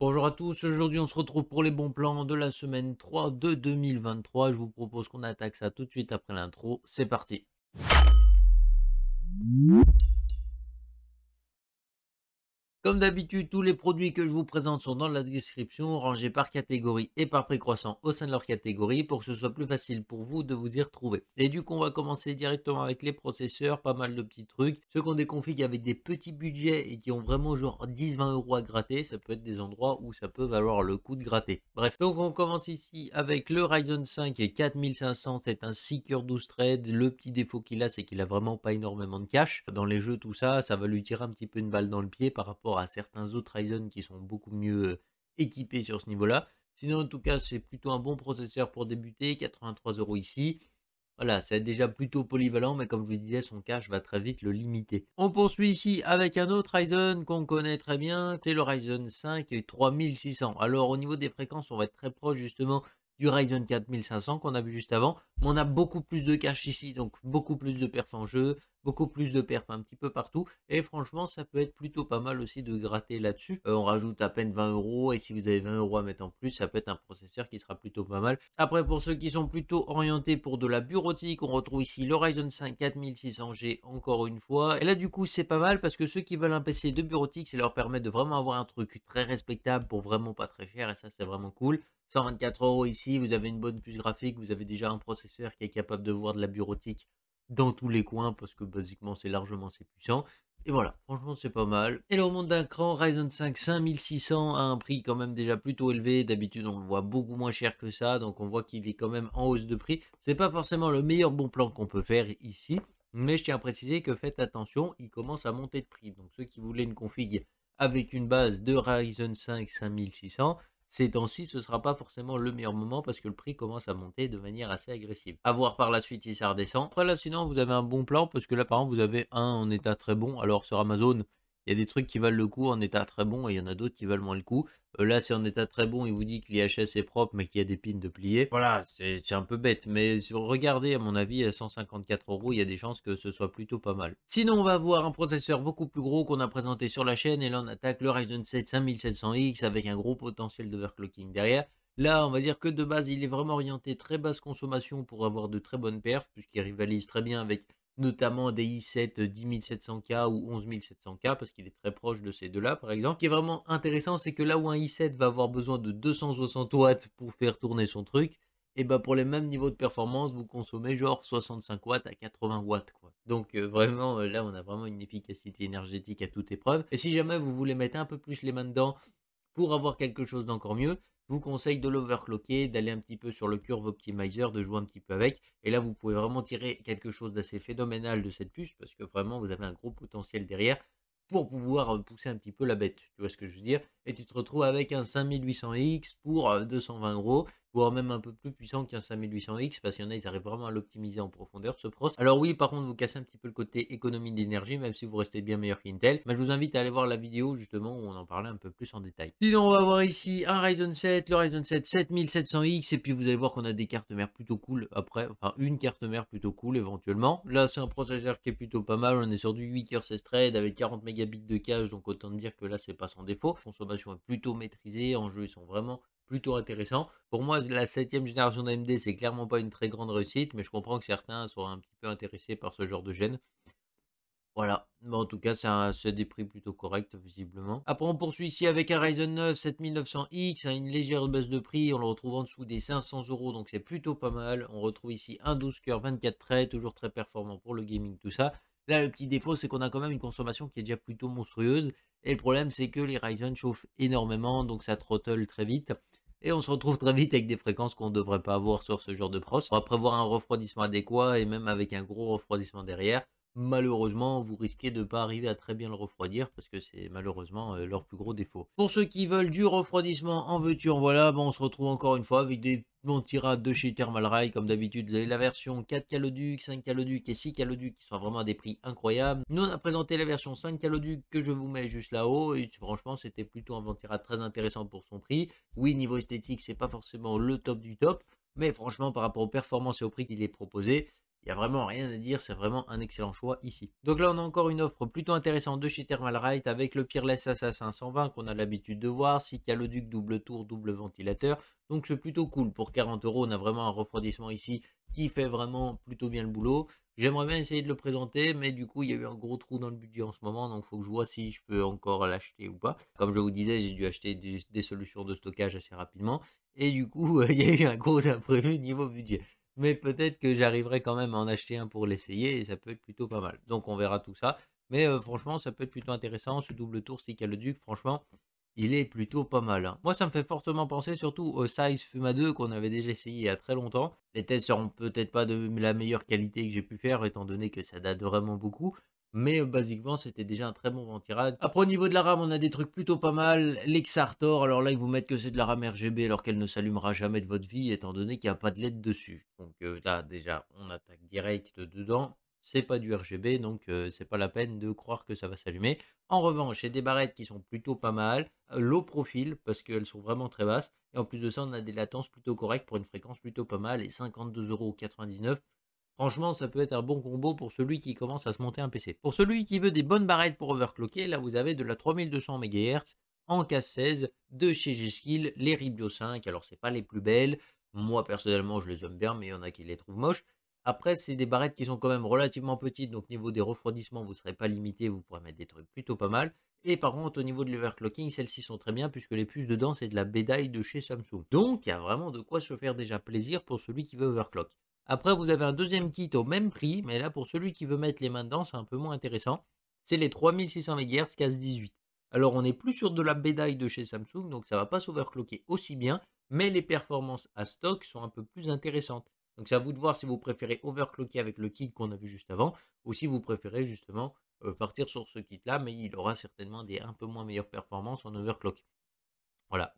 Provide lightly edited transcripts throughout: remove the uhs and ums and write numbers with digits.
Bonjour à tous, aujourd'hui on se retrouve pour les bons plans de la semaine 3 de 2023. Je vous propose qu'on attaque ça tout de suite après l'intro. C'est parti. Comme d'habitude, tous les produits que je vous présente sont dans la description, rangés par catégorie et par prix croissant au sein de leur catégorie pour que ce soit plus facile pour vous de vous y retrouver. Et du coup, on va commencer directement avec les processeurs, pas mal de petits trucs. Ceux qui ont des configs avec des petits budgets et qui ont vraiment genre 10-20 euros à gratter, ça peut être des endroits où ça peut valoir le coup de gratter. Bref, donc on commence ici avec le Ryzen 5 4500, c'est un Seeker 12 thread. Le petit défaut qu'il a, c'est qu'il a vraiment pas énormément de cache. Dans les jeux, tout ça, ça va lui tirer un petit peu une balle dans le pied par rapport à certains autres Ryzen qui sont beaucoup mieux équipés sur ce niveau-là. Sinon, en tout cas, c'est plutôt un bon processeur pour débuter, 83 euros ici. Voilà, c'est déjà plutôt polyvalent, mais comme je vous disais, son cache va très vite le limiter. On poursuit ici avec un autre Ryzen qu'on connaît très bien, c'est le Ryzen 5 3600. Alors au niveau des fréquences, on va être très proche justement du Ryzen 4500 qu'on a vu juste avant, mais on a beaucoup plus de cache ici, donc beaucoup plus de perf en jeu, beaucoup plus de perf un petit peu partout, et franchement ça peut être plutôt pas mal aussi de gratter là-dessus. On rajoute à peine 20 euros, et si vous avez 20 euros à mettre en plus, ça peut être un processeur qui sera plutôt pas mal. Après, pour ceux qui sont plutôt orientés pour de la bureautique, on retrouve ici le Ryzen 5 4600G encore une fois. Et là du coup c'est pas mal parce que ceux qui veulent un PC de bureautique, ça leur permet de vraiment avoir un truc très respectable pour vraiment pas très cher, et ça c'est vraiment cool. 124 euros ici, vous avez une bonne puce graphique, vous avez déjà un processeur qui est capable de voir de la bureautique dans tous les coins parce que basiquement c'est largement assez puissant. Et voilà, franchement c'est pas mal. Et le remonte d'un cran, Ryzen 5 5600 à un prix quand même déjà plutôt élevé. D'habitude on le voit beaucoup moins cher que ça, donc on voit qu'il est quand même en hausse de prix. C'est pas forcément le meilleur bon plan qu'on peut faire ici, mais je tiens à préciser que faites attention, il commence à monter de prix. Donc ceux qui voulaient une config avec une base de Ryzen 5 5600, ces temps-ci, ce ne sera pas forcément le meilleur moment parce que le prix commence à monter de manière assez agressive. À voir par la suite si ça redescend. Après là, sinon, vous avez un bon plan parce que là, par exemple, vous avez un en état très bon. Alors sur Amazon, il y a des trucs qui valent le coup en état très bon et il y en a d'autres qui valent moins le coup. Là, c'est en état très bon, il vous dit que l'IHS est propre mais qu'il y a des pins de plier. Voilà, c'est un peu bête. Mais regardez, à mon avis, à 154 euros, il y a des chances que ce soit plutôt pas mal. Sinon, on va avoir un processeur beaucoup plus gros qu'on a présenté sur la chaîne. Et là, on attaque le Ryzen 7 5700X avec un gros potentiel d'overclocking derrière. Là, on va dire que de base, il est vraiment orienté très basse consommation pour avoir de très bonnes perfs, puisqu'il rivalise très bien avec notamment des i7 10700K ou 11700K, parce qu'il est très proche de ces deux-là, par exemple. Ce qui est vraiment intéressant, c'est que là où un i7 va avoir besoin de 260 watts pour faire tourner son truc, et bah pour les mêmes niveaux de performance, vous consommez genre 65 watts à 80 watts, quoi. Donc vraiment, là, on a vraiment une efficacité énergétique à toute épreuve. Et si jamais vous voulez mettre un peu plus les mains dedans, pour avoir quelque chose d'encore mieux, je vous conseille de l'overclocker, d'aller un petit peu sur le curve optimizer, de jouer un petit peu avec. Et là, vous pouvez vraiment tirer quelque chose d'assez phénoménal de cette puce parce que vraiment, vous avez un gros potentiel derrière pour pouvoir pousser un petit peu la bête. Tu vois ce que je veux dire? Et tu te retrouves avec un 5800X pour 220 euros, voire même un peu plus puissant qu'un 5800X parce qu'il y en a, ils arrivent vraiment à l'optimiser en profondeur, ce pros. Alors oui, par contre, vous cassez un petit peu le côté économie d'énergie, même si vous restez bien meilleur qu'Intel. Mais je vous invite à aller voir la vidéo justement où on en parlait un peu plus en détail. Sinon, on va voir ici un Ryzen 7, le Ryzen 7 7700X, et puis vous allez voir qu'on a des cartes mères plutôt cool après, enfin une carte mère plutôt cool éventuellement. Là, c'est un processeur qui est plutôt pas mal, on est sur du 8 coeurs 16 threads avec 40 mégabits de cache, donc autant dire que là, c'est pas sans défaut. La consommation est plutôt maîtrisée, en jeu, ils sont vraiment plutôt intéressants. Pour moi, la 7ème génération d'AMD, c'est clairement pas une très grande réussite, mais je comprends que certains soient un petit peu intéressés par ce genre de gène. Voilà, mais en tout cas, c'est des prix plutôt corrects, visiblement. Après, on poursuit ici avec un Ryzen 9 7900X, une légère baisse de prix, on le retrouve en dessous des 500 euros, donc c'est plutôt pas mal. On retrouve ici un 12 coeurs 24 traits, toujours très performant pour le gaming, tout ça. Là, le petit défaut, c'est qu'on a quand même une consommation qui est déjà plutôt monstrueuse, et le problème, c'est que les Ryzen chauffent énormément, donc ça throttle très vite. Et on se retrouve très vite avec des fréquences qu'on ne devrait pas avoir sur ce genre de pros. On va prévoir un refroidissement adéquat et même avec un gros refroidissement derrière. Malheureusement, vous risquez de ne pas arriver à très bien le refroidir parce que c'est malheureusement leur plus gros défaut. Pour ceux qui veulent du refroidissement en veux-tu en voilà, bon, on se retrouve encore une fois avec des ventirades de chez Thermalray. Comme d'habitude, vous avez la version 4 caloduc, 5 caloduc et 6 caloduc qui sont vraiment à des prix incroyables. Nous, on a présenté la version 5 caloduc que je vous mets juste là-haut et franchement, c'était plutôt un ventirade très intéressant pour son prix. Oui, niveau esthétique, c'est pas forcément le top du top, mais franchement, par rapport aux performances et au prix qu'il est proposé, Il y a vraiment rien à dire, c'est vraiment un excellent choix ici. Donc là, on a encore une offre plutôt intéressante de chez Thermalright avec le Peerless Assassin 120 qu'on a l'habitude de voir, 6 caloduc, double tour, double ventilateur. Donc c'est plutôt cool. Pour 40 euros, on a vraiment un refroidissement ici qui fait vraiment plutôt bien le boulot. J'aimerais bien essayer de le présenter, mais du coup, il y a eu un gros trou dans le budget en ce moment, donc il faut que je vois si je peux encore l'acheter ou pas. Comme je vous disais, j'ai dû acheter des solutions de stockage assez rapidement, et du coup, il y a eu un gros imprévu niveau budget. Mais peut-être que j'arriverai quand même à en acheter un pour l'essayer et ça peut être plutôt pas mal. Donc on verra tout ça. Mais franchement, ça peut être plutôt intéressant. Ce double tour Stick-à-le-Duc, franchement, il est plutôt pas mal, hein. Moi, ça me fait fortement penser surtout au Size Fuma 2 qu'on avait déjà essayé il y a très longtemps. Les tests seront peut-être pas de la meilleure qualité que j'ai pu faire, étant donné que ça date vraiment beaucoup. Mais basiquement, c'était déjà un très bon ventirad. Après, au niveau de la RAM, on a des trucs plutôt pas mal. L'Exartor, alors là, ils vous mettent que c'est de la RAM RGB alors qu'elle ne s'allumera jamais de votre vie, étant donné qu'il n'y a pas de LED dessus. Donc là, déjà, on attaque direct dedans. C'est pas du RGB, donc c'est pas la peine de croire que ça va s'allumer. En revanche, il y a des barrettes qui sont plutôt pas mal, low profil parce qu'elles sont vraiment très basses. Et en plus de ça, on a des latences plutôt correctes pour une fréquence plutôt pas mal et 52,99 €. Franchement, ça peut être un bon combo pour celui qui commence à se monter un PC. Pour celui qui veut des bonnes barrettes pour overclocker, là vous avez de la 3200 MHz en casse 16 de chez G-Skill, les Ribio 5. Alors c'est pas les plus belles, moi personnellement je les aime bien, mais il y en a qui les trouvent moches. Après, c'est des barrettes qui sont quand même relativement petites, donc niveau des refroidissements, vous ne serez pas limité, vous pourrez mettre des trucs plutôt pas mal. Et par contre, au niveau de l'overclocking, celles-ci sont très bien, puisque les puces dedans, c'est de la bédaille de chez Samsung. Donc, il y a vraiment de quoi se faire déjà plaisir pour celui qui veut overclock. Après, vous avez un deuxième kit au même prix, mais là, pour celui qui veut mettre les mains dedans, c'est un peu moins intéressant. C'est les 3600 MHz casse 18. Alors, on n'est plus sur de la bédaille de chez Samsung, donc ça ne va pas s'overclocker aussi bien, mais les performances à stock sont un peu plus intéressantes. Donc c'est à vous de voir si vous préférez overclocker avec le kit qu'on a vu juste avant, ou si vous préférez justement partir sur ce kit-là, mais il aura certainement des un peu moins meilleures performances en overclock. Voilà.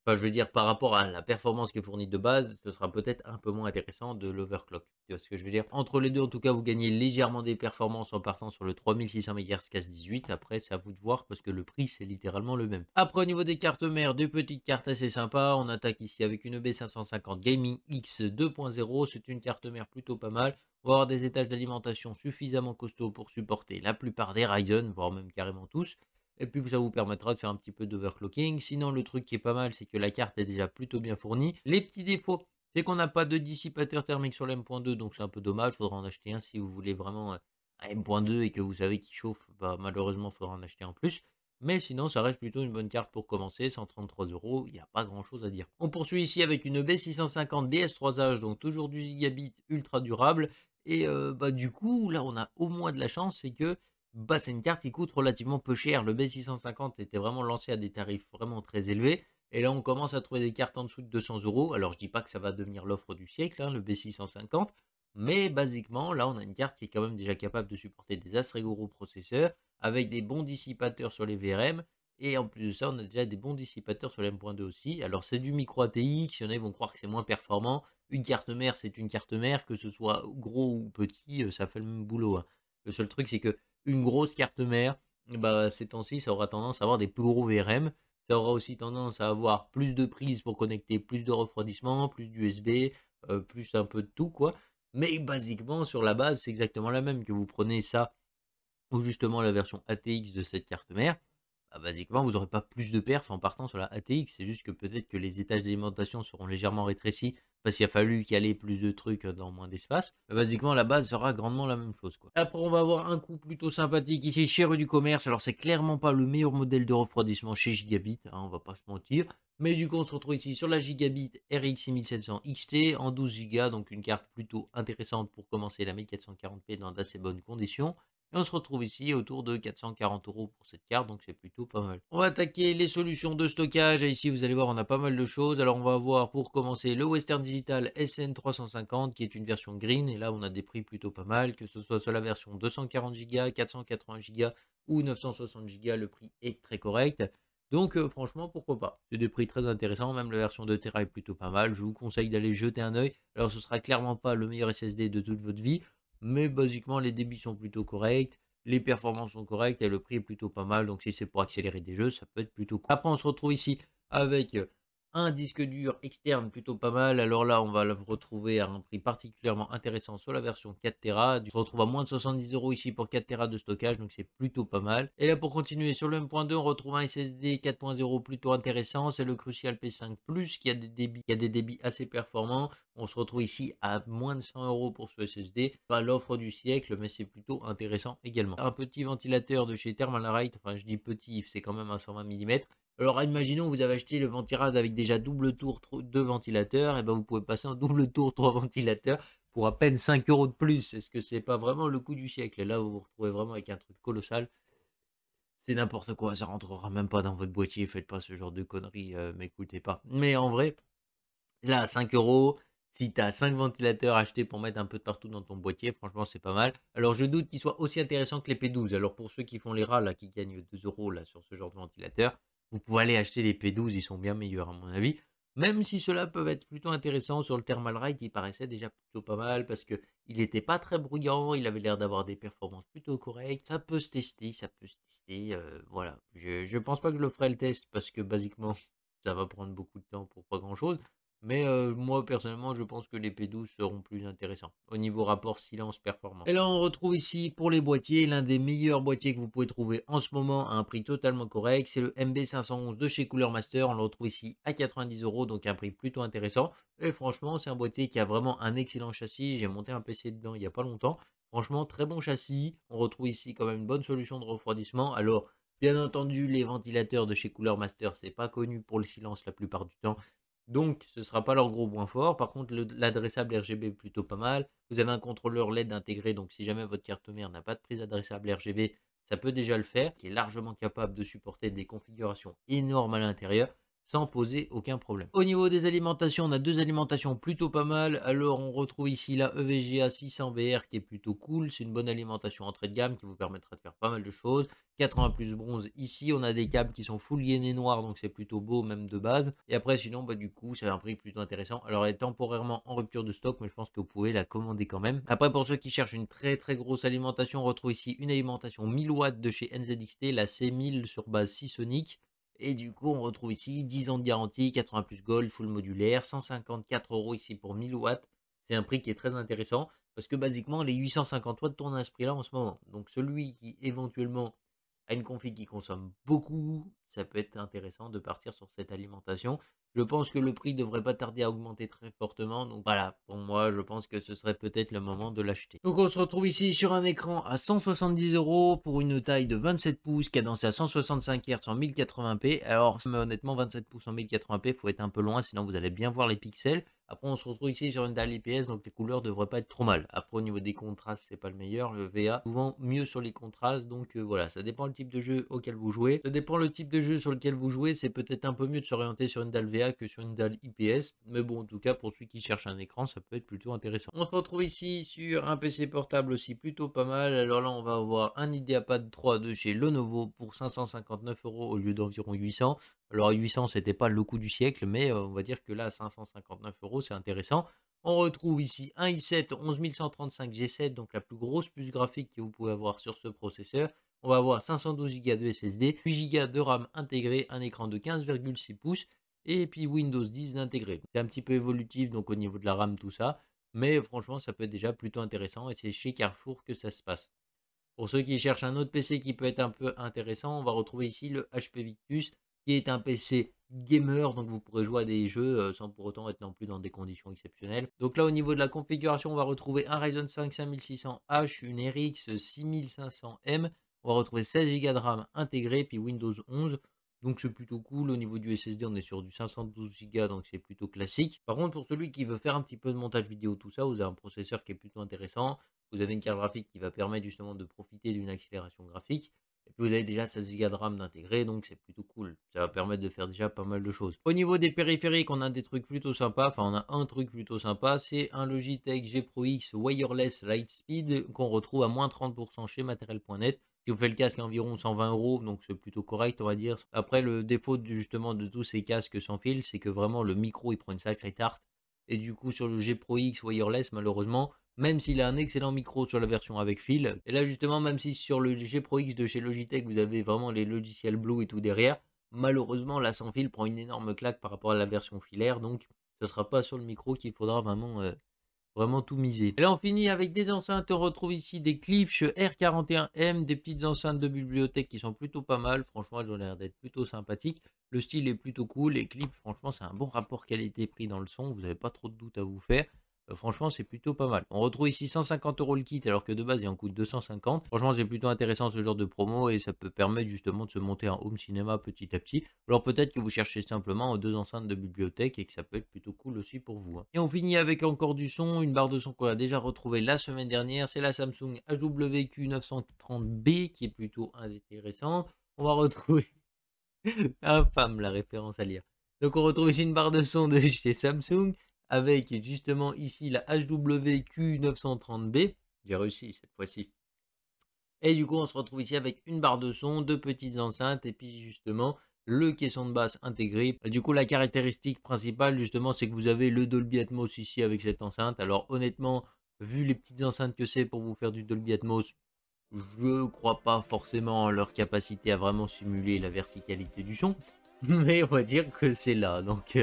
Enfin, je veux dire, par rapport à la performance qui est fournie de base, ce sera peut-être un peu moins intéressant de l'overclock. Tu vois ce que je veux dire? Entre les deux, en tout cas, vous gagnez légèrement des performances en partant sur le 3600 MHz casse 18. Après, c'est à vous de voir parce que le prix, c'est littéralement le même. Après, au niveau des cartes mères, des petites cartes assez sympas. On attaque ici avec une B550 Gaming X 2.0. C'est une carte mère plutôt pas mal. On va avoir des étages d'alimentation suffisamment costauds pour supporter la plupart des Ryzen, voire même carrément tous. Et puis ça vous permettra de faire un petit peu d'overclocking. Sinon, le truc qui est pas mal, c'est que la carte est déjà plutôt bien fournie. Les petits défauts, c'est qu'on n'a pas de dissipateur thermique sur la M.2, donc c'est un peu dommage. Il faudra en acheter un si vous voulez vraiment un M.2 et que vous savez qu'il chauffe. Bah, malheureusement, il faudra en acheter en plus. Mais sinon, ça reste plutôt une bonne carte pour commencer. 133 €, il n'y a pas grand chose à dire. On poursuit ici avec une B650 DS3H, donc toujours du gigabit ultra durable. Et bah, du coup, là, on a au moins de la chance, c'est que bah, c'est une carte qui coûte relativement peu cher. Le B650 était vraiment lancé à des tarifs vraiment très élevés. Et là, on commence à trouver des cartes en dessous de 200 €. Alors, je dis pas que ça va devenir l'offre du siècle, hein, le B650. Mais basiquement, là, on a une carte qui est quand même déjà capable de supporter des assez gros processeurs avec des bons dissipateurs sur les VRM. Et en plus de ça, on a déjà des bons dissipateurs sur l'M.2 aussi. Alors, c'est du micro ATX. Il y en a qui vont croire que c'est moins performant. Une carte mère, c'est une carte mère. Que ce soit gros ou petit, ça fait le même boulot, hein. Le seul truc, c'est que une grosse carte mère, bah, ces temps-ci, ça aura tendance à avoir des plus gros VRM. Ça aura aussi tendance à avoir plus de prises pour connecter, plus de refroidissement, plus d'USB, plus un peu de tout, quoi. Mais basiquement, sur la base, c'est exactement la même. Que vous prenez ça ou justement la version ATX de cette carte mère, bah, basiquement, vous n'aurez pas plus de perf en partant sur la ATX. C'est juste que peut-être que les étages d'alimentation seront légèrement rétrécis parce qu'il a fallu caler plus de trucs dans moins d'espace. Mais basiquement, la base sera grandement la même chose, quoi. Après, on va avoir un coup plutôt sympathique ici chez Rue du Commerce. Alors, c'est clairement pas le meilleur modèle de refroidissement chez Gigabit, hein, on va pas se mentir. Mais du coup, on se retrouve ici sur la Gigabit RX 6700 XT en 12 Go, donc une carte plutôt intéressante pour commencer la 1440p dans d'assez bonnes conditions. Et on se retrouve ici autour de 440 € pour cette carte, donc c'est plutôt pas mal. On va attaquer les solutions de stockage. Et ici, vous allez voir, on a pas mal de choses. Alors, on va voir pour commencer le Western Digital SN350, qui est une version green. Et là, on a des prix plutôt pas mal, que ce soit sur la version 240 Go, 480 Go ou 960 Go, le prix est très correct. Donc, franchement, pourquoi pas. C'est des prix très intéressants. Même la version de Tera est plutôt pas mal. Je vous conseille d'aller jeter un œil. Alors, ce sera clairement pas le meilleur SSD de toute votre vie, mais basiquement, les débits sont plutôt corrects, les performances sont correctes et le prix est plutôt pas mal. Donc, si c'est pour accélérer des jeux, ça peut être plutôt cool. Après, on se retrouve ici avec Un disque dur externe plutôt pas mal. Alors là, on va le retrouver à un prix particulièrement intéressant sur la version 4 Tera. On se retrouve à moins de 70 € ici pour 4 Tera de stockage, donc c'est plutôt pas mal. Et là, pour continuer sur le M.2, on retrouve un SSD 4.0 plutôt intéressant. C'est le Crucial P5 Plus qui a des débits assez performants. On se retrouve ici à moins de 100 € pour ce SSD. Pas l'offre du siècle, mais c'est plutôt intéressant également. Un petit ventilateur de chez Thermalright, enfin je dis petit, c'est quand même un 120 mm. Alors, imaginons, vous avez acheté le Ventirad avec déjà double tour 2 ventilateurs, et ben vous pouvez passer en double tour 3 ventilateurs pour à peine 5 € de plus. Est-ce que c'est pas vraiment le coup du siècle? Et là, vous vous retrouvez vraiment avec un truc colossal. C'est n'importe quoi, ça rentrera même pas dans votre boîtier. Faites pas ce genre de conneries, m'écoutez pas. Mais en vrai, là, à 5 €, si tu as 5 ventilateurs achetés pour mettre un peu de partout dans ton boîtier, franchement, c'est pas mal. Alors, je doute qu'ils soient aussi intéressants que les P12. Alors, pour ceux qui font les rats, là, qui gagnent 2 € là, sur ce genre de ventilateur, vous pouvez aller acheter les P12, ils sont bien meilleurs, à mon avis. Même si ceux-là peuvent être plutôt intéressants sur le Thermalright, il paraissait déjà plutôt pas mal parce que il n'était pas très bruyant, il avait l'air d'avoir des performances plutôt correctes. Ça peut se tester, ça peut se tester. Voilà. Je pense pas que je le ferai le test parce que, basiquement, ça va prendre beaucoup de temps pour pas grand-chose. Mais moi, personnellement, je pense que les P12 seront plus intéressants au niveau rapport silence-performance. Et là, on retrouve ici pour les boîtiers l'un des meilleurs boîtiers que vous pouvez trouver en ce moment à un prix totalement correct. C'est le MB511 de chez Cooler Master. On le retrouve ici à 90 €, donc un prix plutôt intéressant. Et franchement, c'est un boîtier qui a vraiment un excellent châssis. J'ai monté un PC dedans il n'y a pas longtemps. Franchement, très bon châssis. On retrouve ici quand même une bonne solution de refroidissement. Alors, bien entendu, les ventilateurs de chez Cooler Master, c'est pas connu pour le silence la plupart du temps. Donc, ce ne sera pas leur gros point fort. Par contre, l'adressable RGB est plutôt pas mal. Vous avez un contrôleur LED intégré, donc si jamais votre carte mère n'a pas de prise adressable RGB, ça peut déjà le faire, qui est largement capable de supporter des configurations énormes à l'intérieur sans poser aucun problème. Au niveau des alimentations, on a deux alimentations plutôt pas mal. Alors, on retrouve ici la EVGA 600BR qui est plutôt cool. C'est une bonne alimentation entrée de gamme qui vous permettra de faire pas mal de choses. 80 plus bronze. Ici, on a des câbles qui sont full gainés noirs, donc c'est plutôt beau même de base. Et après, sinon, bah, du coup, c'est un prix plutôt intéressant. Alors, elle est temporairement en rupture de stock, mais je pense que vous pouvez la commander quand même. Après, pour ceux qui cherchent une très très grosse alimentation, on retrouve ici une alimentation 1000 watts de chez NZXT, la C1000 sur base Seasonic. Et du coup, on retrouve ici 10 ans de garantie, 80 plus gold, full modulaire, 154 € ici pour 1000 watts. C'est un prix qui est très intéressant parce que basiquement, les 850 watts tournent à ce prix-là en ce moment. Donc, celui qui éventuellement à une config qui consomme beaucoup, ça peut être intéressant de partir sur cette alimentation. Je pense que le prix ne devrait pas tarder à augmenter très fortement. Donc voilà, pour moi, je pense que ce serait peut-être le moment de l'acheter. Donc on se retrouve ici sur un écran à 170 € pour une taille de 27 pouces, cadencé à 165 Hz en 1080p. Alors honnêtement, 27 pouces en 1080p, il faut être un peu loin, sinon vous allez bien voir les pixels. Après, on se retrouve ici sur une dalle IPS, donc les couleurs devraient pas être trop mal. Après, au niveau des contrastes, c'est pas le meilleur. Le VA, souvent mieux sur les contrastes. Donc voilà, ça dépend le type de jeu auquel vous jouez. Ça dépend le type de jeu sur lequel vous jouez. C'est peut-être un peu mieux de s'orienter sur une dalle VA que sur une dalle IPS. Mais bon, en tout cas, pour celui qui cherche un écran, ça peut être plutôt intéressant. On se retrouve ici sur un PC portable aussi plutôt pas mal. Alors là, on va avoir un IdeaPad 3 de chez Lenovo pour 559 € au lieu d'environ 800. Alors 800, c'était pas le coup du siècle, mais on va dire que là, 559 €, c'est intéressant. On retrouve ici un i7 11135 G7, donc la plus grosse puce graphique que vous pouvez avoir sur ce processeur. On va avoir 512 Go de SSD, 8 Go de RAM intégré, un écran de 15,6 pouces et puis Windows 10 d'intégré. C'est un petit peu évolutif, donc au niveau de la RAM, tout ça. Mais franchement, ça peut être déjà plutôt intéressant et c'est chez Carrefour que ça se passe. Pour ceux qui cherchent un autre PC qui peut être un peu intéressant, on va retrouver ici le HP Victus, qui est un PC gamer, donc vous pourrez jouer à des jeux sans pour autant être non plus dans des conditions exceptionnelles. Donc là, au niveau de la configuration, on va retrouver un Ryzen 5 5600H, une RX 6500M, on va retrouver 16 Go de RAM intégré, puis Windows 11. Donc c'est plutôt cool. Au niveau du SSD, on est sur du 512 Go, donc c'est plutôt classique. Par contre, pour celui qui veut faire un petit peu de montage vidéo, tout ça, vous avez un processeur qui est plutôt intéressant. Vous avez une carte graphique qui va permettre justement de profiter d'une accélération graphique. Et puis vous avez déjà 16 Go de RAM d'intégrer, donc c'est plutôt cool. Ça va permettre de faire déjà pas mal de choses. Au niveau des périphériques, on a des trucs plutôt sympas. Enfin, on a un truc plutôt sympa, c'est un Logitech G Pro X Wireless Lightspeed qu'on retrouve à moins 30% chez Matériel.net. Qui vous fait le casque à environ 120 €, donc c'est plutôt correct, on va dire. Après, le défaut justement de tous ces casques sans fil, c'est que vraiment le micro il prend une sacrée tarte. Et du coup, sur le G Pro X Wireless, malheureusement, même s'il a un excellent micro sur la version avec fil, et là justement, même si sur le G Pro X de chez Logitech, vous avez vraiment les logiciels Blue et tout derrière, Malheureusement, la sans fil prend une énorme claque par rapport à la version filaire, donc ce sera pas sur le micro qu'il faudra vraiment tout miser. Et là, on finit avec des enceintes. On retrouve ici des Klipsch R41M, des petites enceintes de bibliothèque qui sont plutôt pas mal. Franchement, elles ont l'air d'être plutôt sympathiques. Le style est plutôt cool. Les clips, franchement, c'est un bon rapport qualité-prix dans le son. Vous n'avez pas trop de doute à vous faire. Franchement, c'est plutôt pas mal. On retrouve ici 150 € le kit, alors que de base, il en coûte 250. Franchement, c'est plutôt intéressant ce genre de promo et ça peut permettre justement de se monter un home cinéma petit à petit. Alors peut-être que vous cherchez simplement deux enceintes de bibliothèque et que ça peut être plutôt cool aussi pour vous, hein. Et on finit avec encore du son, une barre de son qu'on a déjà retrouvée la semaine dernière. C'est la Samsung HWQ930B qui est plutôt intéressante. On va retrouver infâme la référence à lire. Donc on retrouve ici une barre de son de chez Samsung avec justement ici la HWQ930B. J'ai réussi cette fois-ci. Et du coup, on se retrouve ici avec une barre de son, deux petites enceintes et puis justement le caisson de basse intégré. Du coup, la caractéristique principale justement, c'est que vous avez le Dolby Atmos ici avec cette enceinte. Alors honnêtement, vu les petites enceintes que c'est pour vous faire du Dolby Atmos, je crois pas forcément en leur capacité à vraiment simuler la verticalité du son, mais on va dire que c'est là. Donc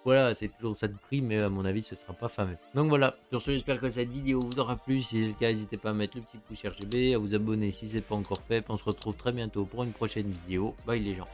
voilà, c'est toujours ça de prix, mais à mon avis, ce sera pas fameux. Donc voilà, sur ce, j'espère que cette vidéo vous aura plu. Si c'est le cas, n'hésitez pas à mettre le petit pouce RGB, à vous abonner si ce n'est pas encore fait. Puis on se retrouve très bientôt pour une prochaine vidéo. Bye les gens.